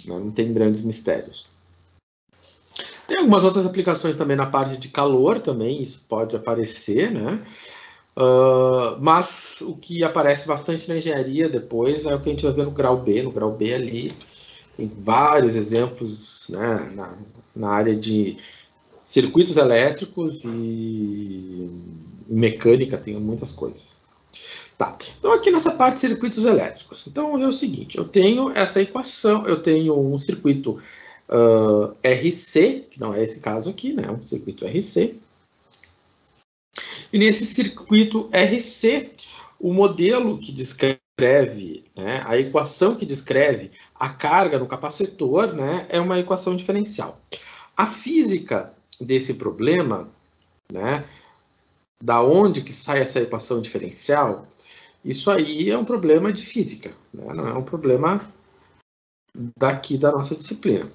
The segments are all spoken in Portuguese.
né? Não tem grandes mistérios. Tem algumas outras aplicações também na parte de calor, também isso pode aparecer, né? Mas o que aparece bastante na engenharia depois é o que a gente vai ver no grau B. No grau B ali tem vários exemplos, né, na área de circuitos elétricos e mecânica, tem muitas coisas. Tá, então aqui nessa parte de circuitos elétricos, então é o seguinte, eu tenho essa equação, eu tenho um circuito RC, que não é esse caso aqui, né, um circuito RC, e nesse circuito RC, o modelo que descreve, né, a equação que descreve a carga no capacitor, né, é uma equação diferencial. A física desse problema, né, da onde que sai essa equação diferencial, isso aí é um problema de física, né, não é um problema daqui da nossa disciplina.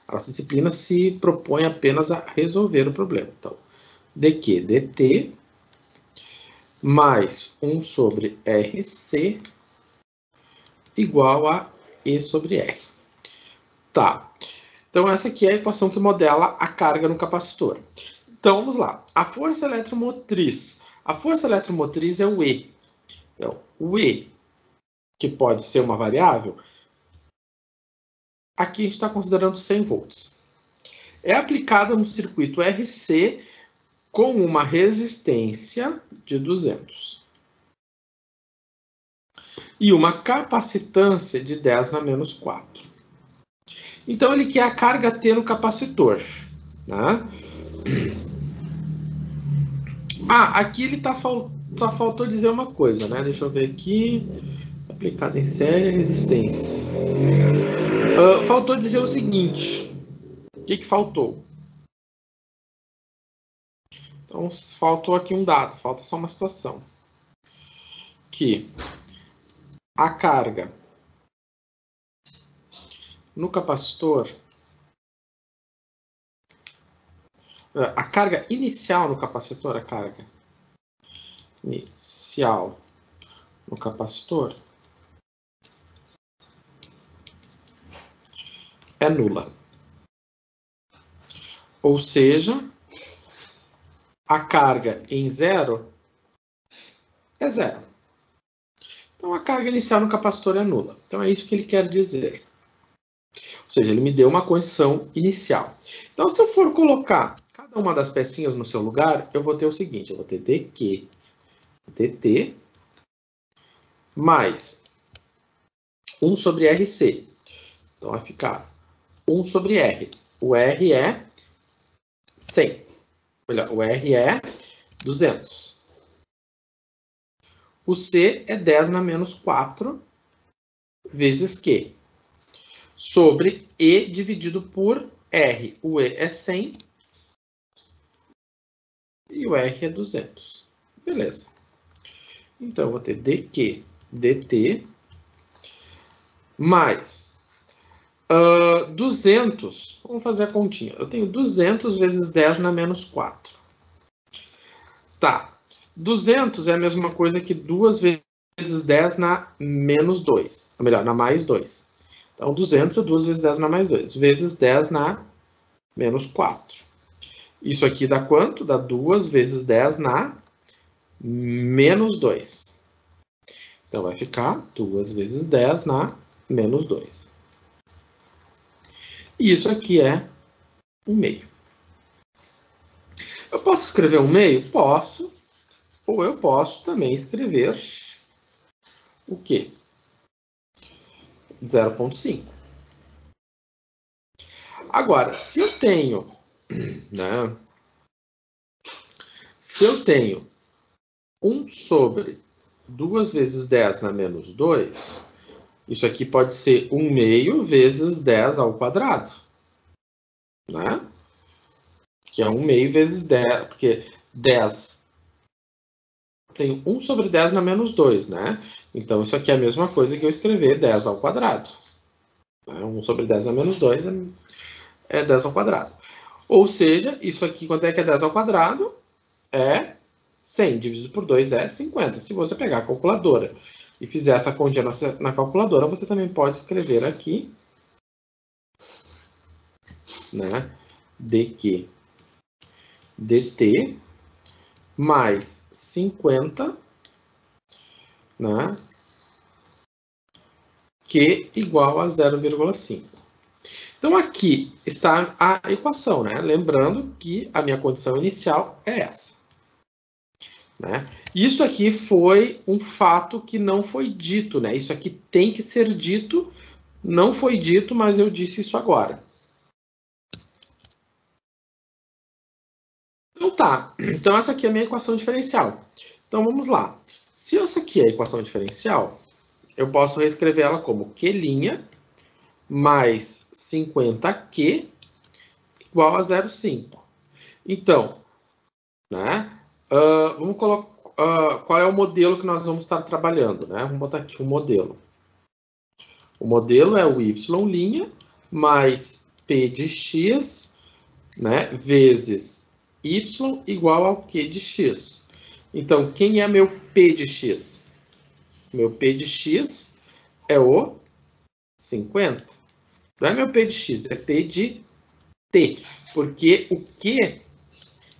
A nossa disciplina se propõe apenas a resolver o problema. Então, dq dt mais 1 sobre RC igual a E sobre R. Tá. Então, essa aqui é a equação que modela a carga no capacitor. Então, vamos lá. A força eletromotriz. A força eletromotriz é o E. Então, o E, que pode ser uma variável, aqui a gente está considerando 100 volts. É aplicada no circuito RC com uma resistência de 200. E uma capacitância de 10 na menos 4. Então, ele quer a carga T no capacitor. Né? Aqui ele só faltou dizer uma coisa, né? Deixa eu ver aqui. Aplicado em série, resistência. Faltou dizer o seguinte. O que faltou? Então, faltou aqui um dado, falta só uma situação. Que a carga no capacitor, a carga inicial no capacitor, a carga inicial no capacitor é nula. Ou seja, a carga em zero é zero. Então, a carga inicial no capacitor é nula. Então, é isso que ele quer dizer. Ou seja, ele me deu uma condição inicial. Então, se eu for colocar cada uma das pecinhas no seu lugar, eu vou ter o seguinte, eu vou ter dq dt mais 1 sobre RC. Então, vai ficar 1 sobre R. O R é 100. Melhor, o R é 200. O C é 10 na menos 4 vezes Q. Sobre E dividido por R. O E é 100 e o R é 200. Beleza. Então, eu vou ter dq dt mais 200. Vamos fazer a continha. Eu tenho 200 vezes 10 na menos 4. Tá. 200 é a mesma coisa que 2 vezes 10 na menos 2. Ou melhor, na mais 2. Então, 200 é 2 vezes 10 na mais 2. Vezes 10 na menos 4. Isso aqui dá quanto? Dá 2 vezes 10 na menos 2. Então, vai ficar 2 vezes 10 na menos 2. E isso aqui é 1 meio. Eu posso escrever 1 meio? Posso. Ou eu posso também escrever o quê? 0,5. Agora, se eu tenho, né? Se eu tenho 1 sobre 2 vezes 10 na menos 2, isso aqui pode ser 1 meio vezes 10 ao quadrado. Né? Que é 1 meio vezes 10, porque 10 tem 1 sobre 10 na menos 2, né? Então, isso aqui é a mesma coisa que eu escrever 10 ao quadrado. 1 sobre 10 na menos 2 é 10 ao quadrado. Ou seja, isso aqui, quanto é que é 10 ao quadrado? É 100 dividido por 2 é 50. Se você pegar a calculadora e fizer essa continha na calculadora, você também pode escrever aqui né, dq dt, mais 50, né, Q igual a 0,5. Então, aqui está a equação, né? Lembrando que a minha condição inicial é essa. Né? Isso aqui foi um fato que não foi dito, né? Isso aqui tem que ser dito, não foi dito, mas eu disse isso agora. Então tá, então essa aqui é a minha equação diferencial. Então vamos lá. Se essa aqui é a equação diferencial, eu posso reescrever ela como Q' mais 50Q igual a 0,5. Então, né, vamos colocar qual é o modelo que nós vamos estar trabalhando, né? Vamos botar aqui o modelo. O modelo é o y' mais p de x, né, vezes y igual ao q de x. Então, quem é meu p de x? Meu p de x é o 50. Não é meu p de x, é p de t. Porque o q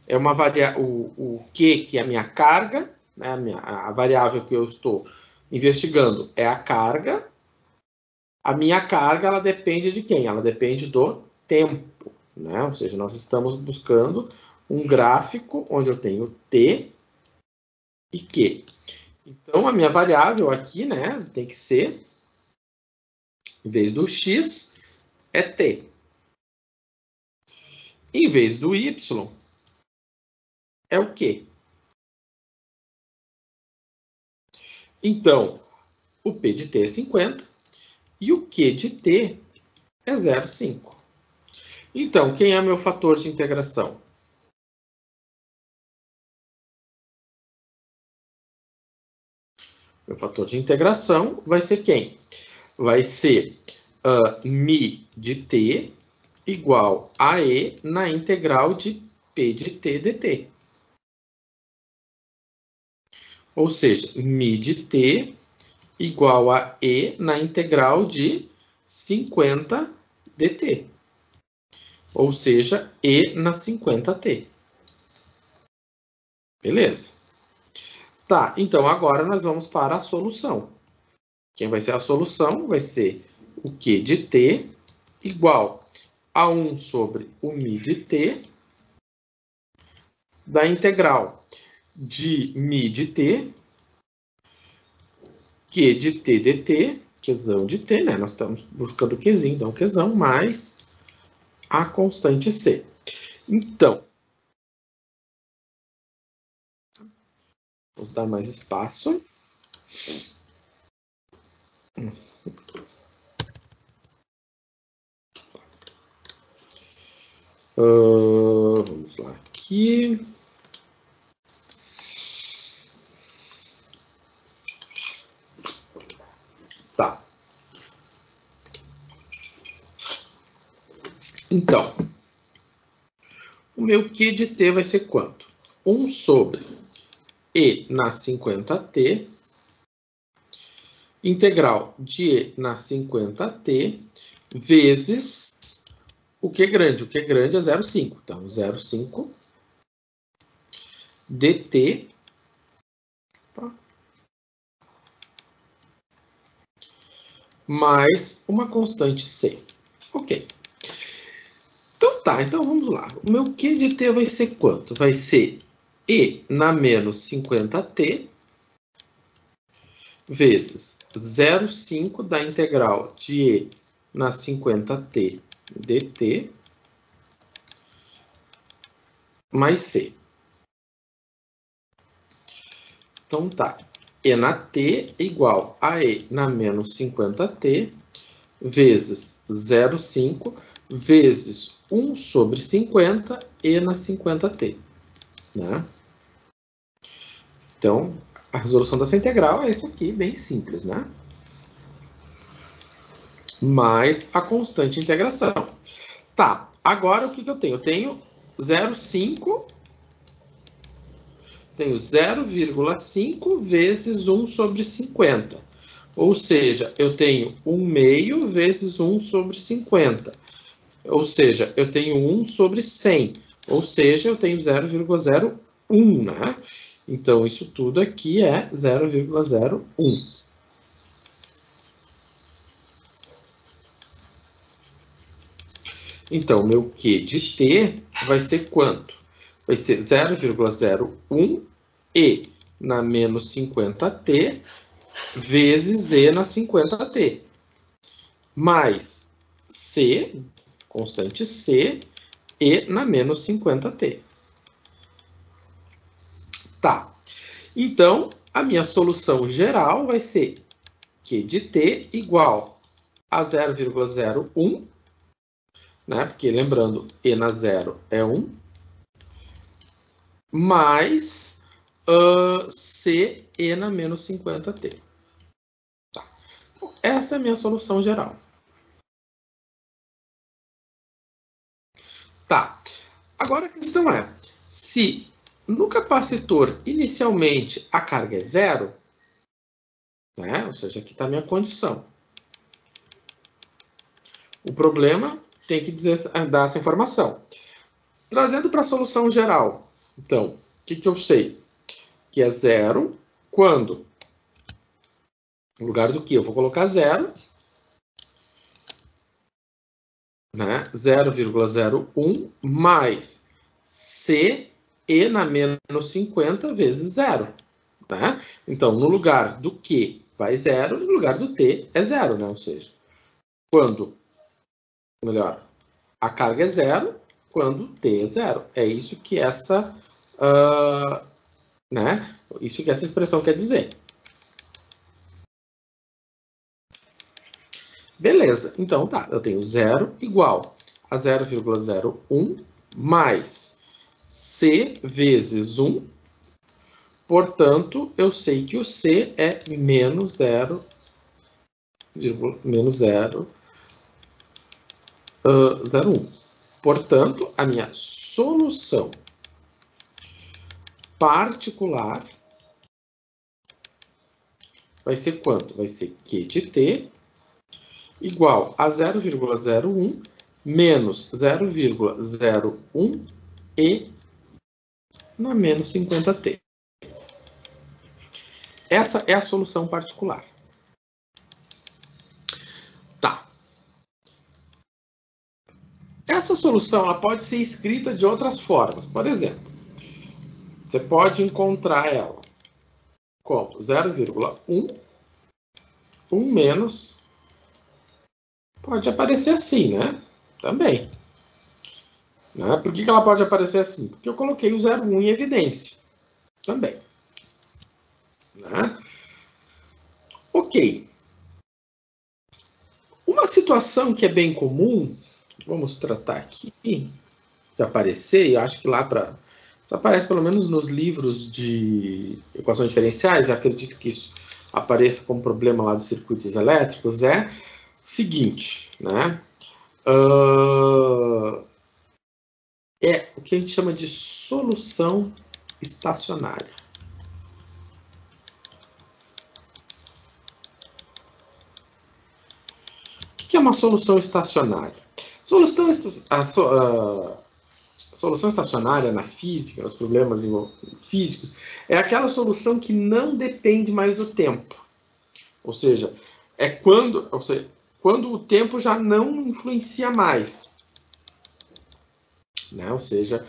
é uma variável, o q, que é a minha carga, né, a variável que eu estou investigando é a carga. A minha carga, ela depende de quem? Ela depende do tempo, né? Ou seja, nós estamos buscando um gráfico onde eu tenho t e q. Então, a minha variável aqui, né, tem que ser, em vez do x, é t. Em vez do y, é o q. Então, o p de t é 50 e o q de t é 0,5. Então, quem é meu fator de integração? Meu fator de integração vai ser quem? Vai ser μ de t igual a e na integral de p de t dt. Ou seja, μ de t igual a e na integral de 50 dt. Ou seja, e na 50t. Beleza? Tá, então agora nós vamos para a solução. Quem vai ser a solução vai ser o q de t igual a 1 sobre o μ de t da integral de μ de t, q de t dt, qzão de t, né? Nós estamos buscando o qzinho, então qzão mais a constante c. Então, vamos dar mais espaço. Vamos lá aqui. Tá. Então, o meu q de t vai ser quanto? 1 sobre e na 50t, integral de e na 50t, vezes o q grande. O q grande é 0,5. Então, 0,5 dt mais uma constante c. Ok. Então tá, então vamos lá. O meu q de t vai ser quanto? Vai ser e na menos 50t vezes 0,5 da integral de e na 50t dt mais c. Então tá, e na t igual a e na menos 50t vezes 0,5 vezes 1 sobre 50 e na 50t. Né? Então, a resolução dessa integral é isso aqui, bem simples, né? Mais a constante integração. Tá, agora o que eu tenho? Eu tenho 0,5, tenho 0,5 vezes 1 sobre 50. Ou seja, eu tenho 1 meio vezes 1 sobre 50. ou seja, eu tenho 1 sobre 100, ou seja, eu tenho 0,01, né? Então, isso tudo aqui é 0,01. Então, meu Q de t vai ser quanto? Vai ser 0,01 e na menos 50t vezes e na 50t. Mais c, constante c, e na menos 50t. Tá. Então, a minha solução geral vai ser Q de t igual a 0,01, né? Porque, lembrando, e na 0 é 1, mais c e na menos 50t. Tá. Essa é a minha solução geral. Tá. Agora a questão é, se no capacitor inicialmente a carga é 0, né? Ou seja, aqui está a minha condição. O problema tem que dar essa informação. Trazendo para a solução geral, então, o que eu sei? Que é 0 quando, no lugar do que? Eu vou colocar 0, né? 0,01 mais C e na menos 50 vezes 0. Né? Então, no lugar do Q vai 0, no lugar do T é 0, né? Ou seja, quando, melhor, a carga é 0, quando T é 0. É isso que essa, né? Isso que essa expressão quer dizer. Beleza, então tá, eu tenho 0 igual a 0,01 mais C vezes 1. Portanto, eu sei que o C é menos 0,01. Portanto, a minha solução particular vai ser quanto? Vai ser Q de t igual a 0,01 menos 0,01 e na menos 50t. Essa é a solução particular. Tá. Essa solução ela pode ser escrita de outras formas. Por exemplo, você pode encontrar ela como 0,1, 1 menos. Pode aparecer assim, né? Também. Né? Por que ela pode aparecer assim? Porque eu coloquei o 0,1 em evidência. Também. Né? Ok. Uma situação que é bem comum, vamos tratar aqui de aparecer, e acho que lá para... Isso aparece pelo menos nos livros de equações diferenciais, eu acredito que isso apareça como problema lá dos circuitos elétricos, é o seguinte, né? É o que a gente chama de solução estacionária. O que é uma solução estacionária? A solução estacionária na física, os problemas físicos, é aquela solução que não depende mais do tempo. Ou seja, é quando o tempo já não influencia mais. Né? Ou seja,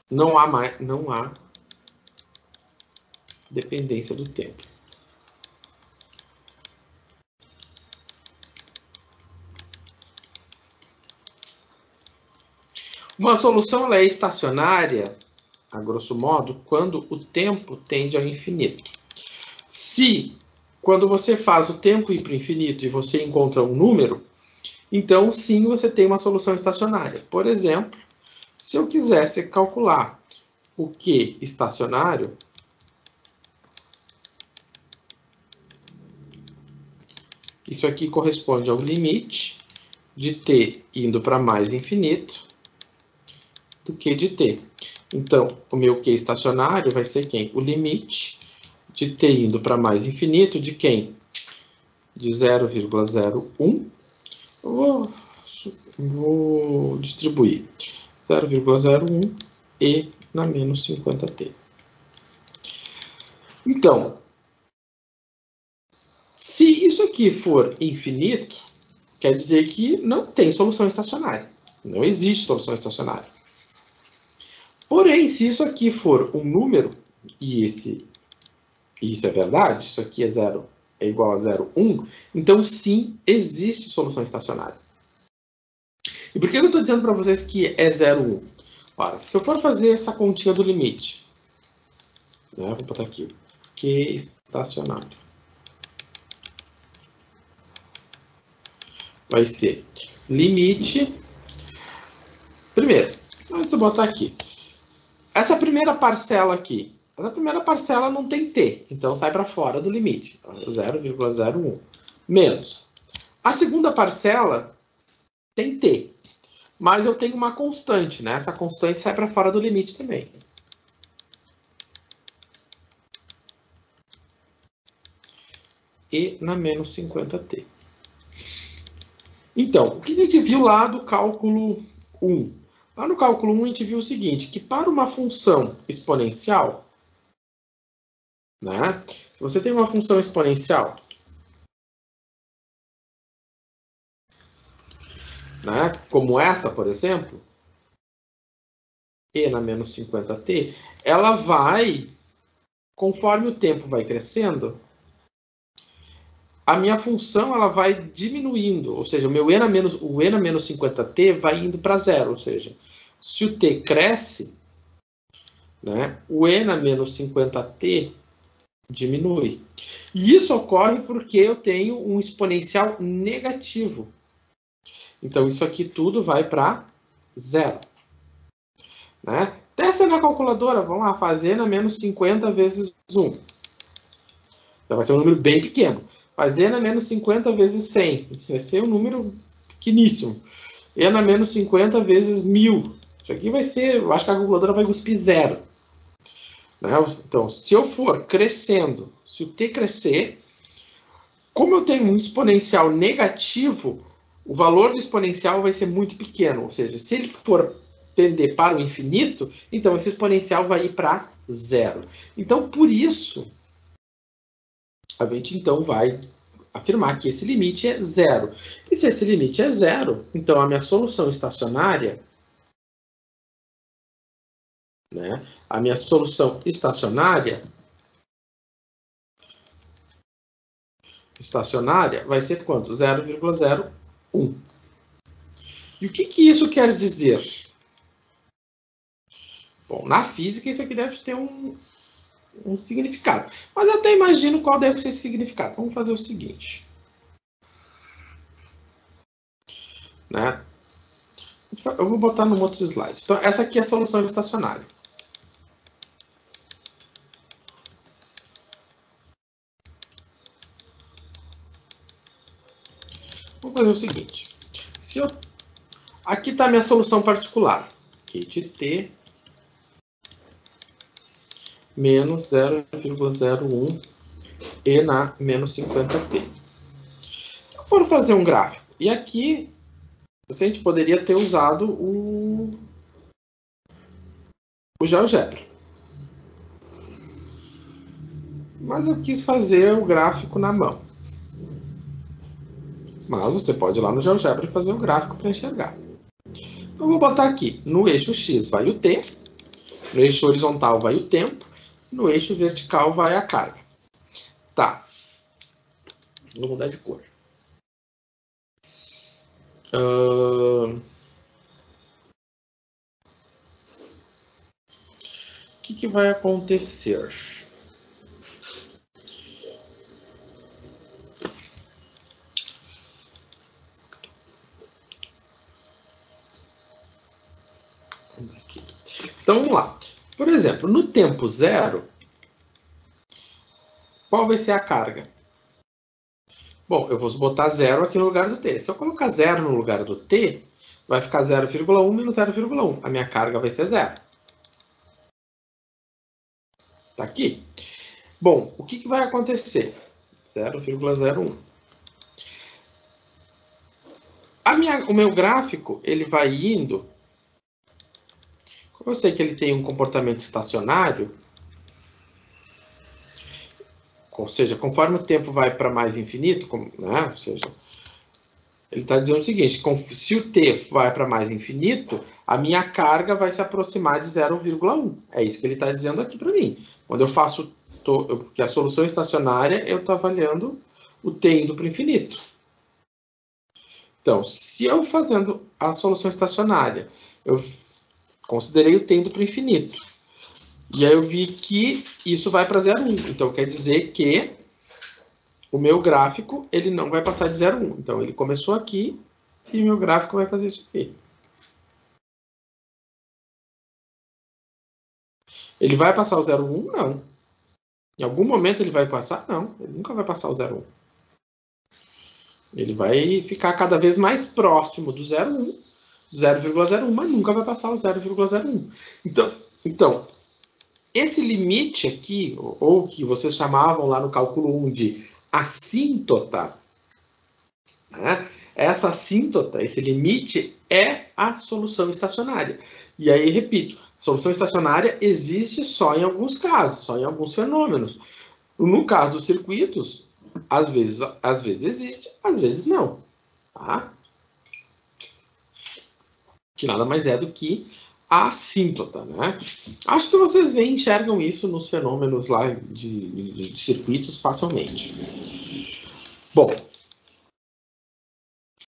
não há dependência do tempo. Uma solução ela é estacionária, a grosso modo, quando o tempo tende ao infinito. Se, quando você faz o tempo ir para o infinito e você encontra um número, então sim você tem uma solução estacionária. Por exemplo, se eu quisesse calcular o Q estacionário, isso aqui corresponde ao limite de t indo para mais infinito do Q de t. Então, o meu Q estacionário vai ser quem? O limite de t indo para mais infinito de quem? De 0,01. Vou distribuir 0,01 e na menos 50t. Então, se isso aqui for infinito, quer dizer que não tem solução estacionária. Não existe solução estacionária. Porém, se isso aqui for um número, e isso é verdade, isso aqui é igual a 0,1, então sim, existe solução estacionária. E por que eu estou dizendo para vocês que é 0,1? Ora, se eu for fazer essa continha do limite, né, vou botar aqui, Q estacionário, vai ser limite. Primeiro, antes de eu botar aqui, essa primeira parcela aqui, essa primeira parcela não tem t, então sai para fora do limite, 0,01 menos. A segunda parcela tem t, mas eu tenho uma constante, né? Essa constante sai para fora do limite também. E na menos 50t. Então, o que a gente viu lá do cálculo 1? Lá no cálculo 1 a gente viu o seguinte, que para uma função exponencial, né? Se você tem uma função exponencial, né, como essa, por exemplo, e na menos 50t, ela vai, conforme o tempo vai crescendo, a minha função ela vai diminuindo, ou seja, o e na menos 50t vai indo para zero, ou seja, se o t cresce, né, o e na menos 50t diminui. E isso ocorre porque eu tenho um exponencial negativo. Então, isso aqui tudo vai para zero. Né? Testa na calculadora, vamos lá, fazer na menos 50 vezes 1. Então, vai ser um número bem pequeno. Fazer na menos 50 vezes 100. Isso vai ser um número pequeníssimo. E na menos 50 vezes 1000. Isso aqui vai ser, eu acho que a calculadora vai cuspir zero. Né? Então, se eu for crescendo, se o t crescer, como eu tenho um exponencial negativo, o valor do exponencial vai ser muito pequeno. Ou seja, se ele for tender para o infinito, então esse exponencial vai ir para zero. Então, por isso, a gente então vai afirmar que esse limite é zero. E se esse limite é zero, então a minha solução estacionária, né, a minha solução estacionária vai ser quanto? 0,01. E o que isso quer dizer? Bom, na física isso aqui deve ter um significado. Mas eu até imagino qual deve ser esse significado. Vamos fazer o seguinte. Né? Eu vou botar num outro slide. Então, essa aqui é a solução estacionária. Vamos fazer o seguinte. Aqui está a minha solução particular. Q de t menos 0,01 e na menos 50t. Se eu for fazer um gráfico, e aqui a gente poderia ter usado o GeoGebra. Mas eu quis fazer o gráfico na mão. Mas você pode ir lá no GeoGebra e fazer o gráfico para enxergar. Então, eu vou botar aqui, no eixo X vai o t, no eixo horizontal vai o tempo, no eixo vertical vai a carga. Tá. Vou mudar de cor. O que vai acontecer? Então, vamos lá. Por exemplo, no tempo zero, qual vai ser a carga? Bom, eu vou botar zero aqui no lugar do t. Se eu colocar zero no lugar do t, vai ficar 0,1 menos 0,1. A minha carga vai ser zero. Está aqui. Bom, o que vai acontecer? 0,01. o meu gráfico, ele vai indo... Como eu sei que ele tem um comportamento estacionário, ou seja, conforme o tempo vai para mais infinito, né? Ou seja, ele está dizendo o seguinte, se o t vai para mais infinito, a minha carga vai se aproximar de 0,1. É isso que ele está dizendo aqui para mim. Quando eu faço que a solução estacionária, eu estou avaliando o t indo para o infinito. Então, se eu fazendo a solução estacionária, eu considerei o t indo para o infinito. E aí eu vi que isso vai para 0,1. Então, quer dizer que o meu gráfico ele não vai passar de 0,1. Então, ele começou aqui e o meu gráfico vai fazer isso aqui. Ele vai passar o 0,1? Não. Em algum momento ele vai passar? Não. Ele nunca vai passar o 0,1. Ele vai ficar cada vez mais próximo do 0,1, 0,01, mas nunca vai passar o 0,01. Então, esse limite aqui, ou que vocês chamavam lá no cálculo 1 de assíntota, né? Essa assíntota, esse limite, é a solução estacionária. E aí, repito, a solução estacionária existe só em alguns casos, só em alguns fenômenos. No caso dos circuitos, às vezes existe, às vezes não. Tá? Que nada mais é do que a assíntota, né? Acho que vocês enxergam isso nos fenômenos lá de circuitos facilmente. Bom,